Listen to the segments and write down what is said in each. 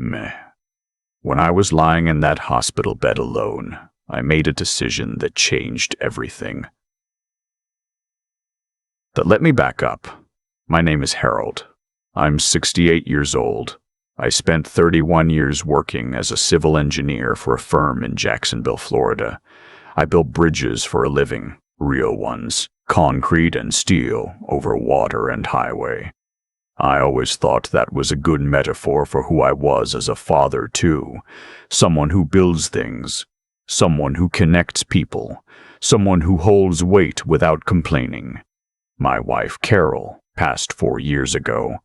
Meh. When I was lying in that hospital bed alone, I made a decision that changed everything. But let me back up. My name is Harold. I'm 68 years old. I spent 31 years working as a civil engineer for a firm in Jacksonville, Florida. I built bridges for a living, real ones, concrete and steel, over water and highway. I always thought that was a good metaphor for who I was as a father, too. Someone who builds things, someone who connects people, someone who holds weight without complaining. My wife, Carol, passed 4 years ago.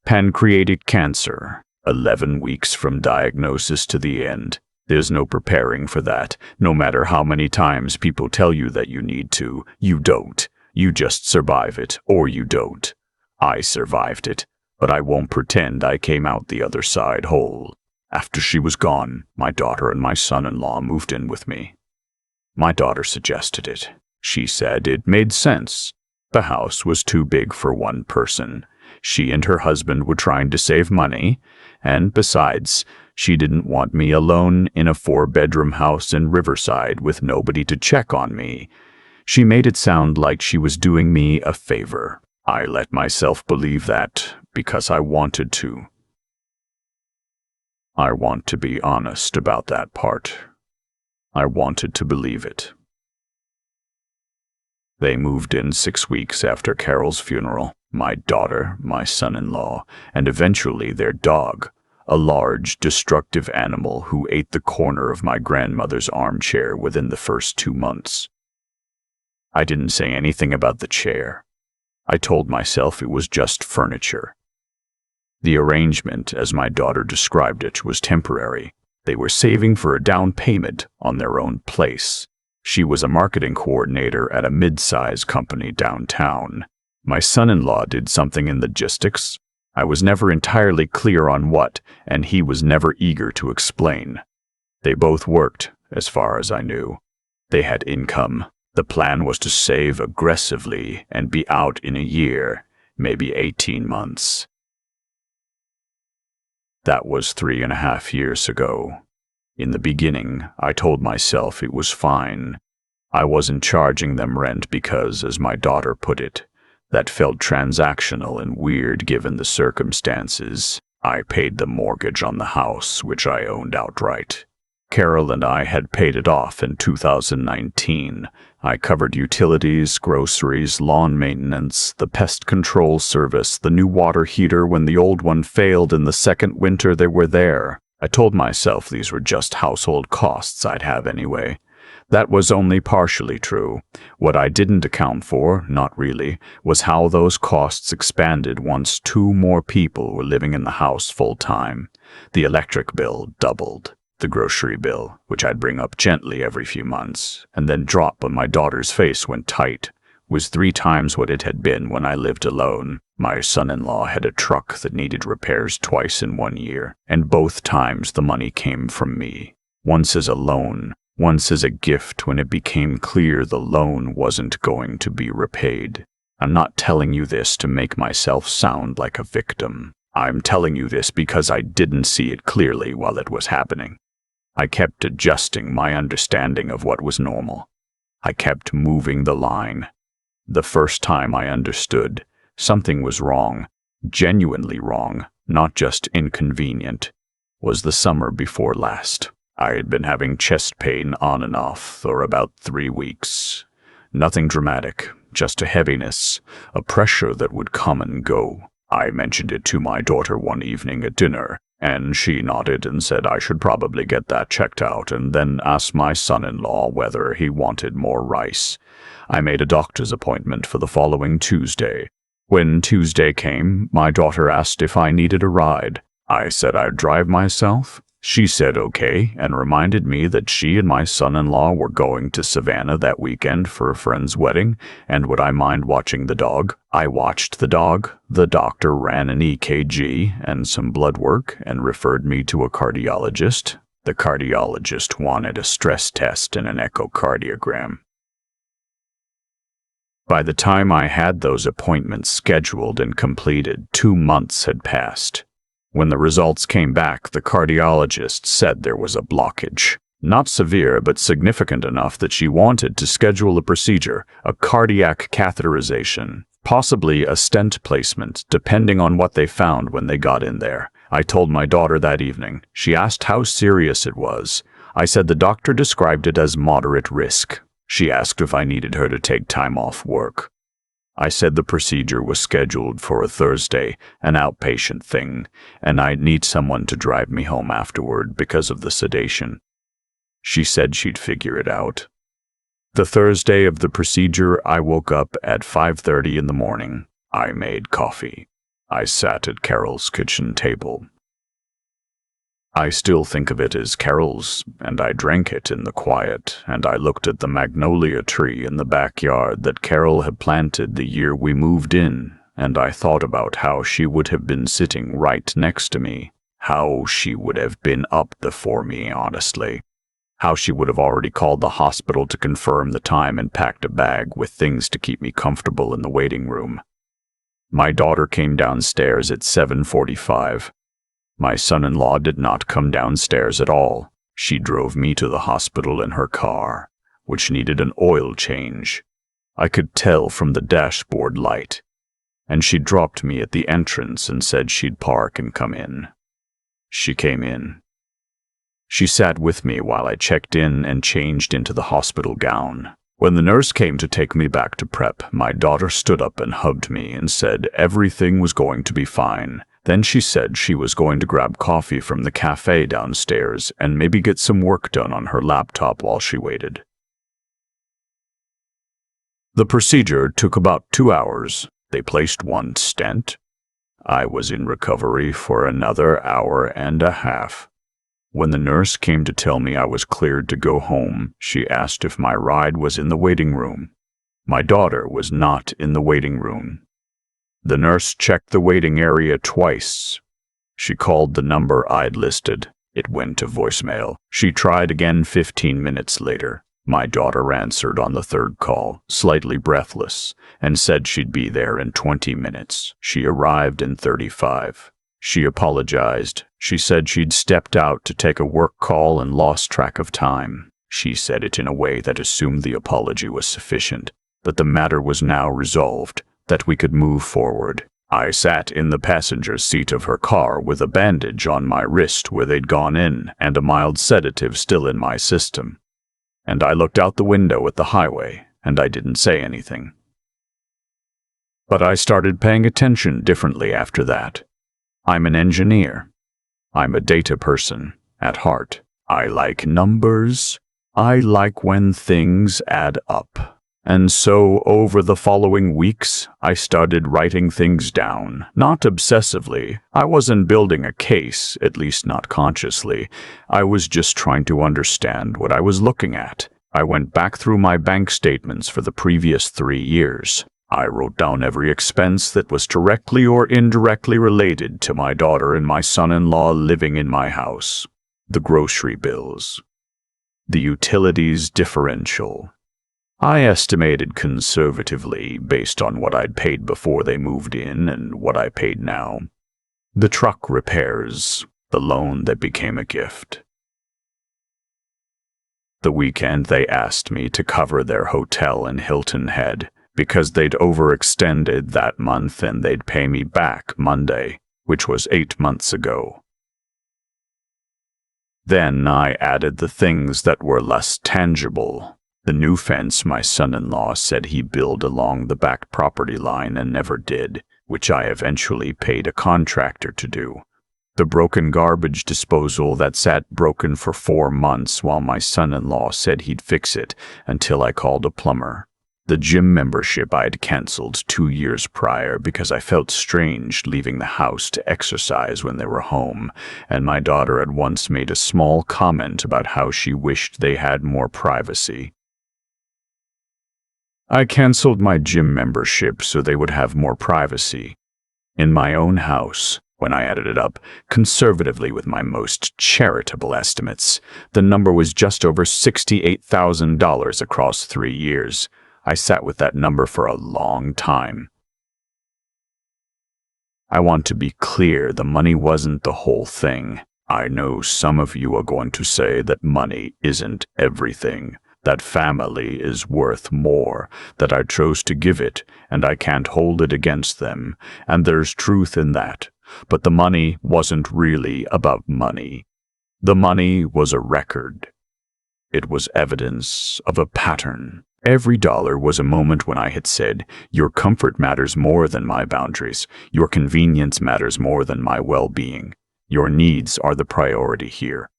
Pancreatic cancer, 11 weeks from diagnosis to the end. There's no preparing for that. No matter how many times people tell you that you need to, you don't. You just survive it, or you don't. I survived it, but I won't pretend I came out the other side whole. After she was gone, my daughter and my son-in-law moved in with me. My daughter suggested it. She said it made sense. The house was too big for one person. She and her husband were trying to save money, and besides, she didn't want me alone in a 4-bedroom house in Riverside with nobody to check on me. She made it sound like she was doing me a favor. I let myself believe that because I wanted to. I want to be honest about that part. I wanted to believe it. They moved in 6 weeks after Carol's funeral. My daughter, my son-in-law, and eventually their dog, a large, destructive animal who ate the corner of my grandmother's armchair within the first 2 months. I didn't say anything about the chair. I told myself it was just furniture. The arrangement, as my daughter described it, was temporary. They were saving for a down payment on their own place. She was a marketing coordinator at a mid-size company downtown. My son-in-law did something in logistics. I was never entirely clear on what, and he was never eager to explain. They both worked, as far as I knew. They had income. The plan was to save aggressively and be out in a year, maybe 18 months. That was 3.5 years ago. In the beginning, I told myself it was fine. I wasn't charging them rent because, as my daughter put it, that felt transactional and weird given the circumstances. I paid the mortgage on the house, which I owned outright. Carol and I had paid it off in 2019. I covered utilities, groceries, lawn maintenance, the pest control service, the new water heater when the old one failed in the second winter they were there. I told myself these were just household costs I'd have anyway. That was only partially true. What I didn't account for, not really, was how those costs expanded once 2 more people were living in the house full-time. The electric bill doubled. The grocery bill, which I'd bring up gently every few months, and then drop when my daughter's face went tight, was 3 times what it had been when I lived alone. My son-in-law had a truck that needed repairs twice in 1 year, and both times the money came from me. Once as a loan, once as a gift when it became clear the loan wasn't going to be repaid. I'm not telling you this to make myself sound like a victim. I'm telling you this because I didn't see it clearly while it was happening. I kept adjusting my understanding of what was normal. I kept moving the line. The first time I understood, something was wrong, genuinely wrong, not just inconvenient, was the summer before last. I had been having chest pain on and off for about 3 weeks. Nothing dramatic, just a heaviness, a pressure that would come and go. I mentioned it to my daughter one evening at dinner, and she nodded and said I should probably get that checked out, and then asked my son-in-law whether he wanted more rice. I made a doctor's appointment for the following Tuesday. When Tuesday came, my daughter asked if I needed a ride. I said I'd drive myself. She said okay, and reminded me that she and my son-in-law were going to Savannah that weekend for a friend's wedding, and would I mind watching the dog? I watched the dog. The doctor ran an EKG and some blood work and referred me to a cardiologist. The cardiologist wanted a stress test and an echocardiogram. By the time I had those appointments scheduled and completed, 2 months had passed. When the results came back, the cardiologist said there was a blockage. Not severe, but significant enough that she wanted to schedule a procedure, a cardiac catheterization, possibly a stent placement, depending on what they found when they got in there. I told my daughter that evening. She asked how serious it was. I said the doctor described it as moderate risk. She asked if I needed her to take time off work. I said the procedure was scheduled for a Thursday, an outpatient thing, and I'd need someone to drive me home afterward because of the sedation. She said she'd figure it out. The Thursday of the procedure, I woke up at 5:30 in the morning. I made coffee. I sat at Carol's kitchen table. I still think of it as Carol's, and I drank it in the quiet, and I looked at the magnolia tree in the backyard that Carol had planted the year we moved in, and I thought about how she would have been sitting right next to me, how she would have been up before me, honestly. How she would have already called the hospital to confirm the time and packed a bag with things to keep me comfortable in the waiting room. My daughter came downstairs at 7:45. My son-in-law did not come downstairs at all. She drove me to the hospital in her car, which needed an oil change. I could tell from the dashboard light. And she dropped me at the entrance and said she'd park and come in. She came in. She sat with me while I checked in and changed into the hospital gown. When the nurse came to take me back to prep, my daughter stood up and hugged me and said everything was going to be fine. Then she said she was going to grab coffee from the cafe downstairs and maybe get some work done on her laptop while she waited. The procedure took about 2 hours. They placed one stent. I was in recovery for another hour and a half. When the nurse came to tell me I was cleared to go home, she asked if my ride was in the waiting room. My daughter was not in the waiting room. The nurse checked the waiting area twice. She called the number I'd listed. It went to voicemail. She tried again 15 minutes later. My daughter answered on the third call, slightly breathless, and said she'd be there in 20 minutes. She arrived in 35. She apologized. She said she'd stepped out to take a work call and lost track of time. She said it in a way that assumed the apology was sufficient, that the matter was now resolved, that we could move forward. I sat in the passenger seat of her car with a bandage on my wrist where they'd gone in and a mild sedative still in my system. And I looked out the window at the highway, and I didn't say anything. But I started paying attention differently after that. I'm an engineer. I'm a data person at heart. I like numbers. I like when things add up. And so over the following weeks, I started writing things down, not obsessively. I wasn't building a case, at least not consciously. I was just trying to understand what I was looking at. I went back through my bank statements for the previous 3 years. I wrote down every expense that was directly or indirectly related to my daughter and my son-in-law living in my house. The grocery bills. The utilities differential. I estimated conservatively based on what I'd paid before they moved in and what I paid now. The truck repairs, the loan that became a gift. The weekend they asked me to cover their hotel in Hilton Head because they'd overextended that month and they'd pay me back Monday, which was 8 months ago. Then I added the things that were less tangible. The new fence my son-in-law said he'd build along the back property line and never did, which I eventually paid a contractor to do. The broken garbage disposal that sat broken for 4 months while my son-in-law said he'd fix it until I called a plumber. The gym membership I'd canceled 2 years prior because I felt strange leaving the house to exercise when they were home, and my daughter had once made a small comment about how she wished they had more privacy. I canceled my gym membership so they would have more privacy. In my own house, when I added it up, conservatively with my most charitable estimates, the number was just over $68,000 across 3 years. I sat with that number for a long time. I want to be clear, the money wasn't the whole thing. I know some of you are going to say that money isn't everything, that family is worth more, that I chose to give it, and I can't hold it against them, and there's truth in that. But the money wasn't really about money. The money was a record. It was evidence of a pattern. Every dollar was a moment when I had said, your comfort matters more than my boundaries. Your convenience matters more than my well-being. Your needs are the priority here.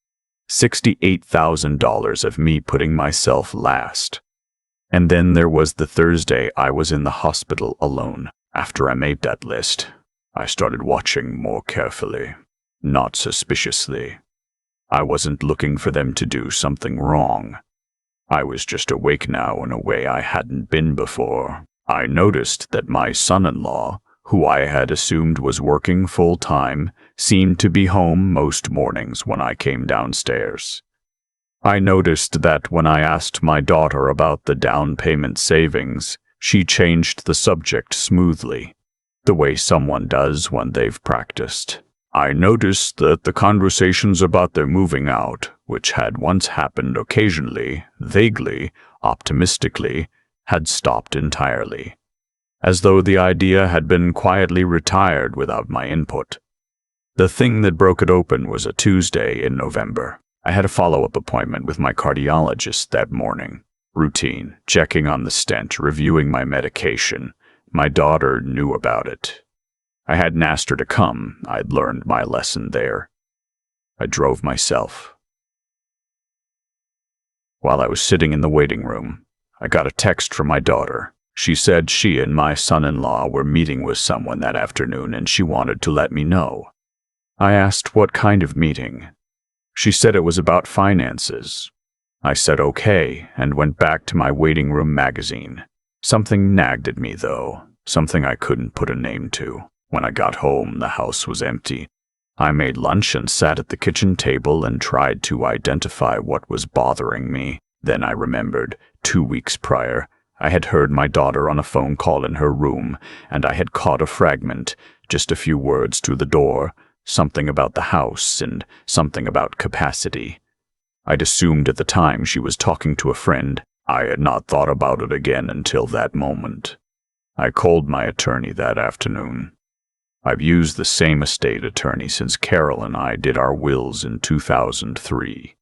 $68,000 of me putting myself last. And then there was the Thursday I was in the hospital alone. After I made that list, I started watching more carefully, not suspiciously. I wasn't looking for them to do something wrong. I was just awake now in a way I hadn't been before. I noticed that my son-in-law, who I had assumed was working full-time, seemed to be home most mornings when I came downstairs. I noticed that when I asked my daughter about the down payment savings, she changed the subject smoothly, the way someone does when they've practiced. I noticed that the conversations about their moving out, which had once happened occasionally, vaguely, optimistically, had stopped entirely, as though the idea had been quietly retired without my input. The thing that broke it open was a Tuesday in November. I had a follow-up appointment with my cardiologist that morning. Routine, checking on the stent, reviewing my medication. My daughter knew about it. I hadn't asked her to come. I'd learned my lesson there. I drove myself. While I was sitting in the waiting room, I got a text from my daughter. She said she and my son-in-law were meeting with someone that afternoon and she wanted to let me know. I asked what kind of meeting. She said it was about finances. I said okay and went back to my waiting room magazine. Something nagged at me though, something I couldn't put a name to. When I got home, the house was empty. I made lunch and sat at the kitchen table and tried to identify what was bothering me. Then I remembered, 2 weeks prior, I had heard my daughter on a phone call in her room, and I had caught a fragment, just a few words through the door, something about the house and something about capacity. I'd assumed at the time she was talking to a friend. I had not thought about it again until that moment. I called my attorney that afternoon. I've used the same estate attorney since Carol and I did our wills in 2003.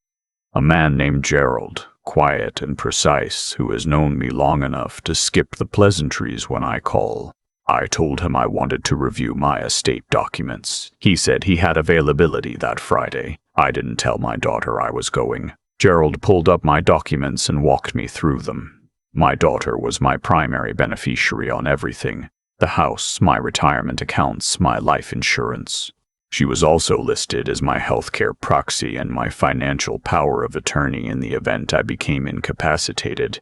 A man named Gerald, quiet and precise, who has known me long enough to skip the pleasantries when I call. I told him I wanted to review my estate documents. He said he had availability that Friday. I didn't tell my daughter I was going. Gerald pulled up my documents and walked me through them. My daughter was my primary beneficiary on everything. The house, my retirement accounts, my life insurance. She was also listed as my healthcare proxy and my financial power of attorney in the event I became incapacitated.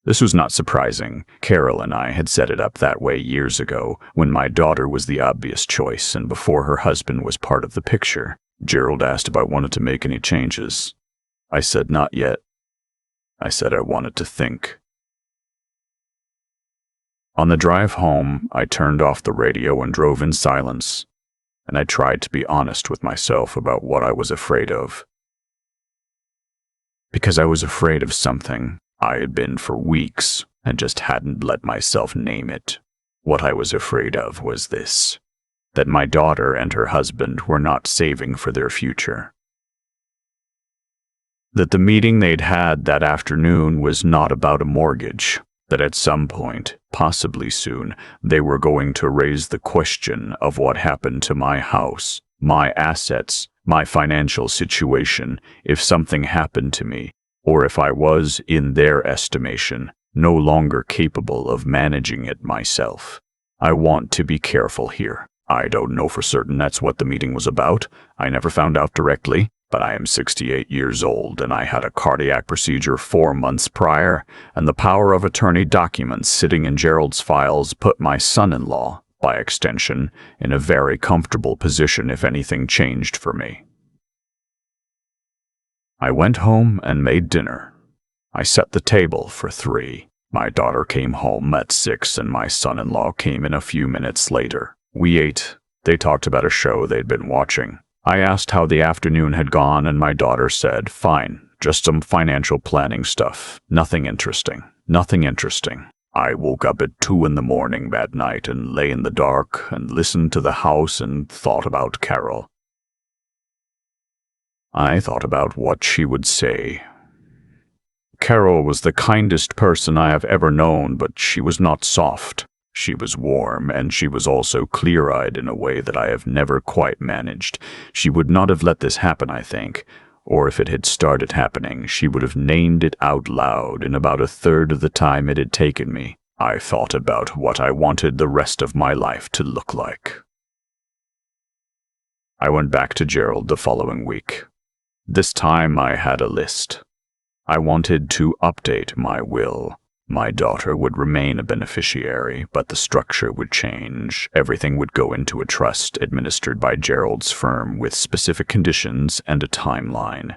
This was not surprising. Carol and I had set it up that way years ago, when my daughter was the obvious choice and before her husband was part of the picture. Gerald asked if I wanted to make any changes. I said not yet. I said I wanted to think. On the drive home, I turned off the radio and drove in silence, and I tried to be honest with myself about what I was afraid of. Because I was afraid of something I had been for weeks and just hadn't let myself name it. What I was afraid of was this, that my daughter and her husband were not saving for their future. That the meeting they'd had that afternoon was not about a mortgage. That at some point, possibly soon, they were going to raise the question of what happened to my house, my assets, my financial situation, if something happened to me, or if I was, in their estimation, no longer capable of managing it myself. I want to be careful here. I don't know for certain that's what the meeting was about. I never found out directly. But I am 68 years old, and I had a cardiac procedure 4 months prior, and the power of attorney documents sitting in Gerald's files put my son-in-law, by extension, in a very comfortable position if anything changed for me. I went home and made dinner. I set the table for 3. My daughter came home at 6, and my son-in-law came in a few minutes later. We ate, They talked about a show they'd been watching. I asked how the afternoon had gone, and my daughter said, "Fine, just some financial planning stuff. Nothing interesting. Nothing interesting." I woke up at 2 in the morning that night and lay in the dark and listened to the house and thought about Carol. I thought about what she would say. Carol was the kindest person I have ever known, but she was not soft. She was warm, and she was also clear-eyed in a way that I have never quite managed. She would not have let this happen, I think. Or if it had started happening, she would have named it out loud in about a third of the time it had taken me. I thought about what I wanted the rest of my life to look like. I went back to Gerald the following week. This time I had a list. I wanted to update my will. My daughter would remain a beneficiary, but the structure would change. Everything would go into a trust administered by Gerald's firm with specific conditions and a timeline.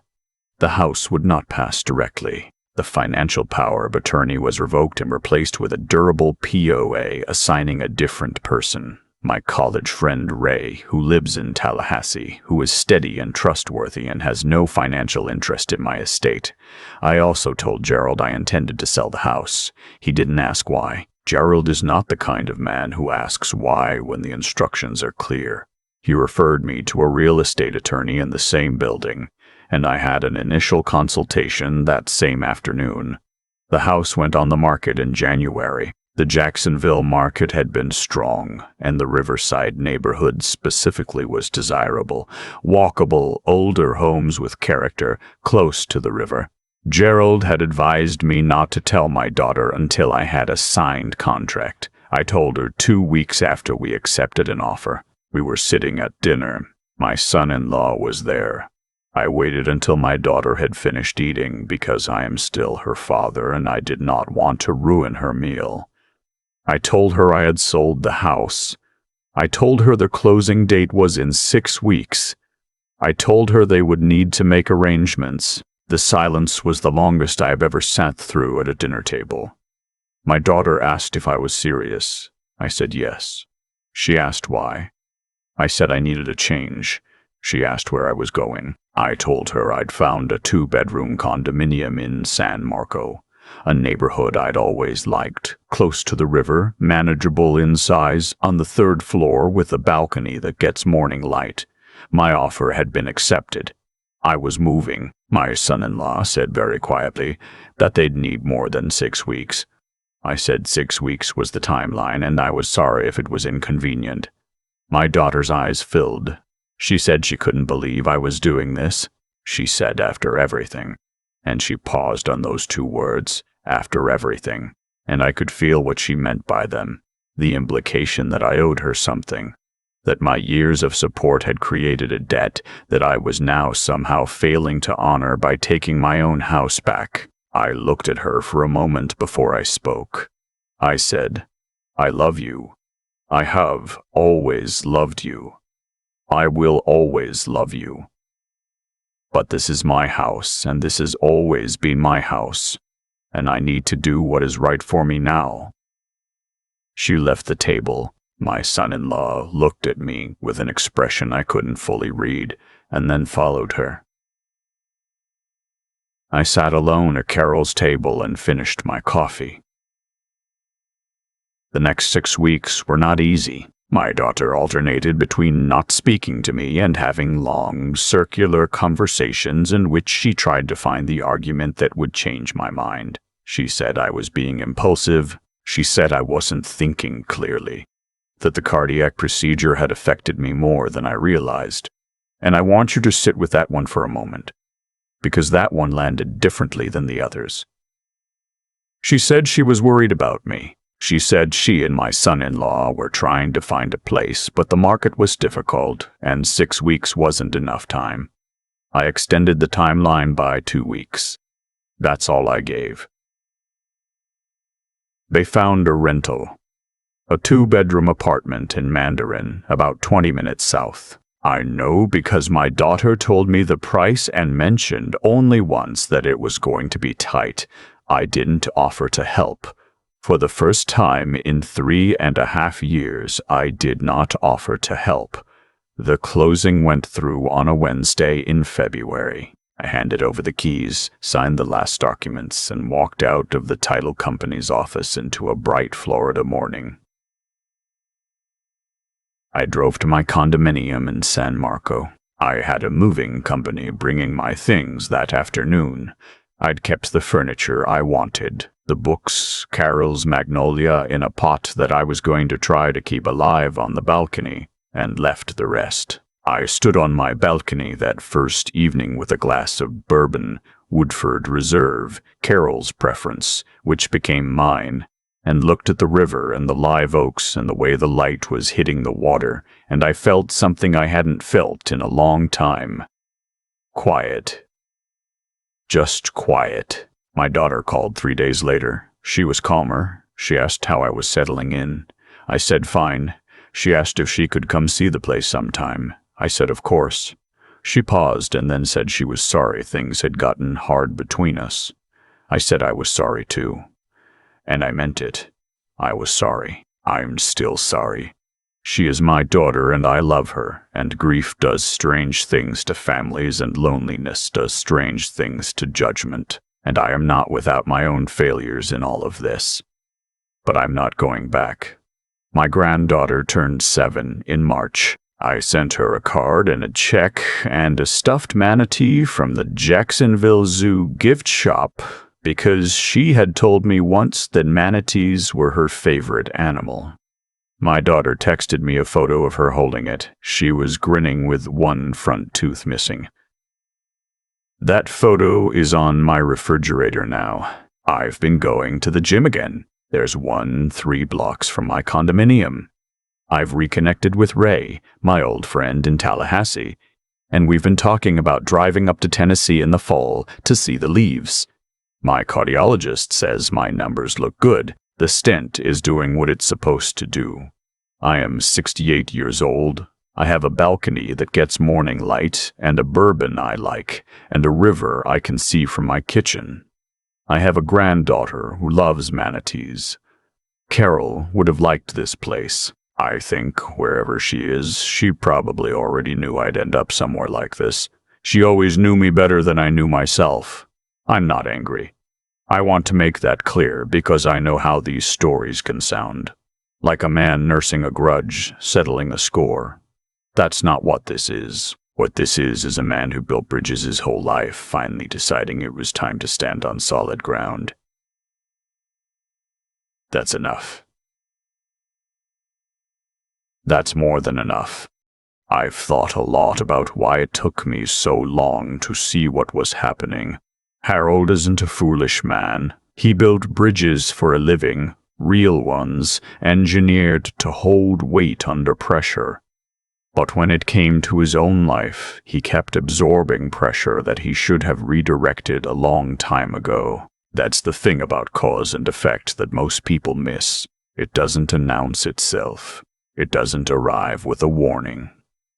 The house would not pass directly. The financial power of attorney was revoked and replaced with a durable POA assigning a different person. My college friend Ray, who lives in Tallahassee, who is steady and trustworthy and has no financial interest in my estate. I also told Gerald I intended to sell the house. He didn't ask why. Gerald is not the kind of man who asks why when the instructions are clear. He referred me to a real estate attorney in the same building, and I had an initial consultation that same afternoon. The house went on the market in January. The Jacksonville market had been strong, and the Riverside neighborhood specifically was desirable. Walkable, older homes with character, close to the river. Gerald had advised me not to tell my daughter until I had a signed contract. I told her 2 weeks after we accepted an offer. We were sitting at dinner. My son-in-law was there. I waited until my daughter had finished eating because I am still her father and I did not want to ruin her meal. I told her I had sold the house. I told her the closing date was in 6 weeks. I told her they would need to make arrangements. The silence was the longest I have ever sat through at a dinner table. My daughter asked if I was serious. I said yes. She asked why. I said I needed a change. She asked where I was going. I told her I'd found a 2-bedroom condominium in San Marco. A neighborhood I'd always liked, close to the river, manageable in size, on the 3rd floor with a balcony that gets morning light. My offer had been accepted. I was moving. My son-in-law said very quietly that they'd need more than 6 weeks. I said 6 weeks was the timeline, and I was sorry if it was inconvenient. My daughter's eyes filled. She said she couldn't believe I was doing this. She said after everything. And she paused on those 2 words, after everything, and I could feel what she meant by them, the implication that I owed her something, that my years of support had created a debt that I was now somehow failing to honor by taking my own house back. I looked at her for a moment before I spoke. I said, "I love you. I have always loved you. I will always love you. But this is my house, and this has always been my house, and I need to do what is right for me now." She left the table. My son-in-law looked at me with an expression I couldn't fully read, and then followed her. I sat alone at Carol's table and finished my coffee. The next 6 weeks were not easy. My daughter alternated between not speaking to me and having long, circular conversations in which she tried to find the argument that would change my mind. She said I was being impulsive. She said I wasn't thinking clearly, that the cardiac procedure had affected me more than I realized. And I want you to sit with that one for a moment, because that one landed differently than the others. She said she was worried about me. She said she and my son-in-law were trying to find a place, but the market was difficult, and 6 weeks wasn't enough time. I extended the timeline by 2 weeks. That's all I gave. They found a rental, a 2-bedroom apartment in Mandarin, about 20 minutes south. I know because my daughter told me the price and mentioned only once that it was going to be tight. I didn't offer to help. For the first time in 3.5 years, I did not offer to help. The closing went through on a Wednesday in February. I handed over the keys, signed the last documents, and walked out of the title company's office into a bright Florida morning. I drove to my condominium in San Marco. I had a moving company bringing my things that afternoon. I'd kept the furniture I wanted, the books, Carol's magnolia in a pot that I was going to try to keep alive on the balcony, and left the rest. I stood on my balcony that first evening with a glass of bourbon, Woodford Reserve, Carol's preference, which became mine, and looked at the river and the live oaks and the way the light was hitting the water, and I felt something I hadn't felt in a long time. Quiet. Just quiet. My daughter called 3 days later. She was calmer. She asked how I was settling in. I said fine. She asked if she could come see the place sometime. I said of course. She paused and then said she was sorry things had gotten hard between us. I said I was sorry too. And I meant it. I was sorry. I'm still sorry. She is my daughter and I love her, and grief does strange things to families and loneliness does strange things to judgment, and I am not without my own failures in all of this. But I'm not going back. My granddaughter turned 7 in March. I sent her a card and a check and a stuffed manatee from the Jacksonville Zoo gift shop because she had told me once that manatees were her favorite animal. My daughter texted me a photo of her holding it. She was grinning with one front tooth missing. That photo is on my refrigerator now. I've been going to the gym again. There's one 3 blocks from my condominium. I've reconnected with Ray, my old friend in Tallahassee, and we've been talking about driving up to Tennessee in the fall to see the leaves. My cardiologist says my numbers look good. The stent is doing what it's supposed to do. I am 68 years old. I have a balcony that gets morning light and a bourbon I like and a river I can see from my kitchen. I have a granddaughter who loves manatees. Carol would have liked this place. I think, wherever she is, she probably already knew I'd end up somewhere like this. She always knew me better than I knew myself. I'm not angry. I want to make that clear because I know how these stories can sound. Like a man nursing a grudge, settling a score. That's not what this is. What this is a man who built bridges his whole life, finally deciding it was time to stand on solid ground. That's enough. That's more than enough. I've thought a lot about why it took me so long to see what was happening. Harold isn't a foolish man. He built bridges for a living, real ones, engineered to hold weight under pressure. But when it came to his own life, he kept absorbing pressure that he should have redirected a long time ago. That's the thing about cause and effect that most people miss. It doesn't announce itself. It doesn't arrive with a warning.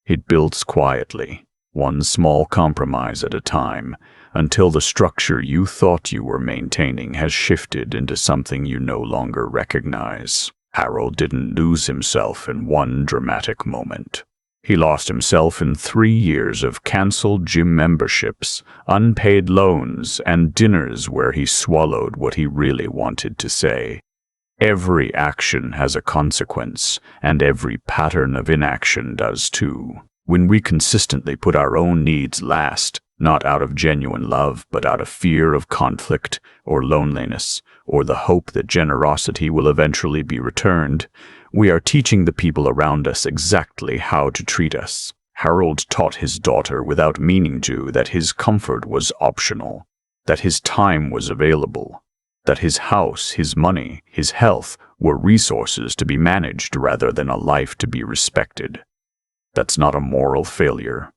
It builds quietly, one small compromise at a time, until the structure you thought you were maintaining has shifted into something you no longer recognize. Harold didn't lose himself in one dramatic moment. He lost himself in 3 years of canceled gym memberships, unpaid loans, and dinners where he swallowed what he really wanted to say. Every action has a consequence, and every pattern of inaction does too. When we consistently put our own needs last, not out of genuine love, but out of fear of conflict or loneliness, or the hope that generosity will eventually be returned, we are teaching the people around us exactly how to treat us. Harold taught his daughter without meaning to that his comfort was optional, that his time was available, that his house, his money, his health were resources to be managed rather than a life to be respected. That's not a moral failure.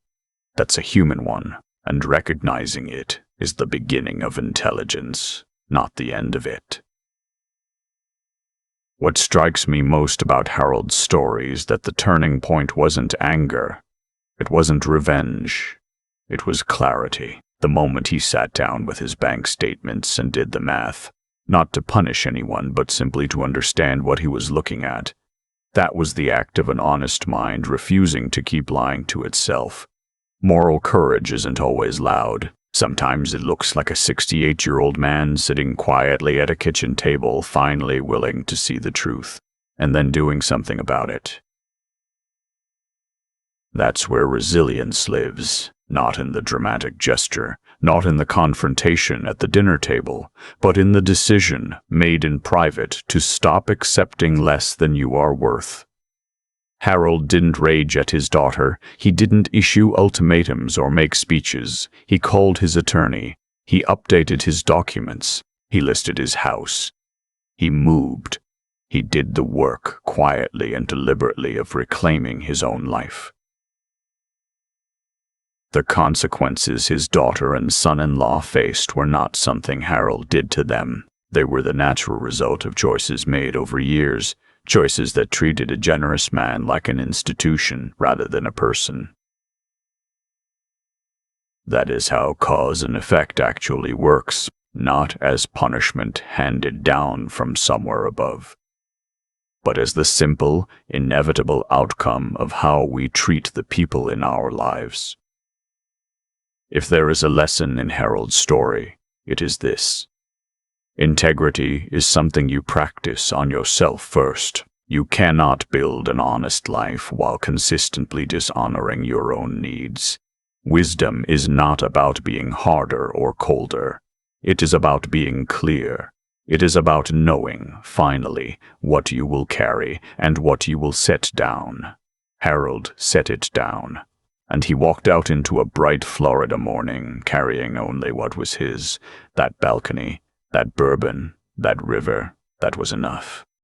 That's a human one, and recognizing it is the beginning of intelligence, not the end of it. What strikes me most about Harold's story is that the turning point wasn't anger. It wasn't revenge. It was clarity. The moment he sat down with his bank statements and did the math, not to punish anyone, but simply to understand what he was looking at. That was the act of an honest mind refusing to keep lying to itself. Moral courage isn't always loud. Sometimes it looks like a 68-year-old man sitting quietly at a kitchen table, finally willing to see the truth, and then doing something about it. That's where resilience lives, not in the dramatic gesture, not in the confrontation at the dinner table, but in the decision, made in private, to stop accepting less than you are worth. Harold didn't rage at his daughter. He didn't issue ultimatums or make speeches. He called his attorney. He updated his documents. He listed his house. He moved. He did the work, quietly and deliberately, of reclaiming his own life. The consequences his daughter and son-in-law faced were not something Harold did to them. They were the natural result of choices made over years, choices that treated a generous man like an institution rather than a person. That is how cause and effect actually works, not as punishment handed down from somewhere above, but as the simple, inevitable outcome of how we treat the people in our lives. If there is a lesson in Harold's story, it is this. Integrity is something you practice on yourself first. You cannot build an honest life while consistently dishonoring your own needs. Wisdom is not about being harder or colder. It is about being clear. It is about knowing, finally, what you will carry and what you will set down. Harold set it down, and he walked out into a bright Florida morning, carrying only what was his, that balcony, that bourbon, that river. That was enough.